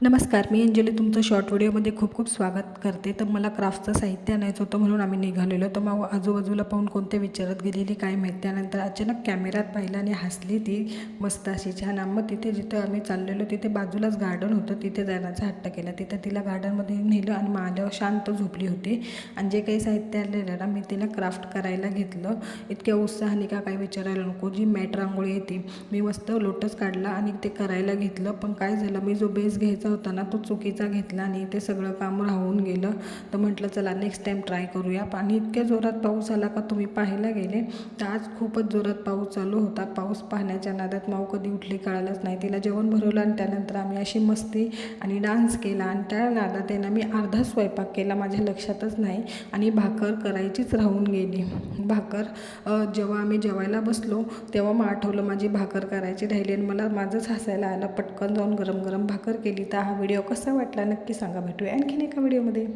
नमस्कार, मी अंजली तुमचं शॉर्ट व्हिडिओमध्ये खूप खूप स्वागत करते. तर मला क्राफ्टचं साहित्य आणायचं होतं म्हणून आम्ही निघालेलो. तर मग आजूबाजूला पाहून कोणते विचारत गेलेली काय माहीत. त्यानंतर अचानक कॅमेऱ्यात पाहिलं आणि हसली ती मस्त अशी छान. मग तिथे जिथं आम्ही चाललेलो तिथे बाजूलाच गार्डन होतं, तिथे जाण्याचा हट्ट केला. तिथं तिला गार्डनमध्ये नेलं आणि मग आल्यावर शांत झोपली होती. आणि जे काही साहित्य आलेलं ना मी तिला क्राफ्ट करायला घेतलं. इतक्या उत्साहाने का काही विचारायला नको. जी मॅट रांगोळी येते मी मस्त लोटस काढला आणि ते करायला घेतलं. पण काय झालं, मी जो बेस घ्यायचा होता ना तो चुकीचा घेतला आणि ते सगळं काम राहून गेलं. तर म्हटलं चला नेक्स्ट टाईम ट्राय करूया. आणि इतक्या जोरात पाऊस आला का तुम्ही पाहायला गेले तर आज खूपच जोरात पाऊस चालू होता. पाऊस पाहण्याच्या नादात माऊ कधी उठली कळालंच नाही. तिला जेवण भरवलं आणि त्यानंतर आम्ही अशी मस्ती आणि डान्स केला आणि त्या नादात आहे ना मी अर्धा स्वयंपाक केला, माझ्या लक्षातच नाही. आणि भाकर करायचीच राहून गेली. भाकर जेव्हा आम्ही जेवायला बसलो तेव्हा मग आठवलं माझी भाकर करायची राहिली आणि मला माझंच हसायला आलं. पटकन जाऊन गरम गरम भाकर केली. तर हा व्हिडिओ कसा वाटला नक्की सांगा. भेटूया आणखीन एका व्हिडिओमध्ये.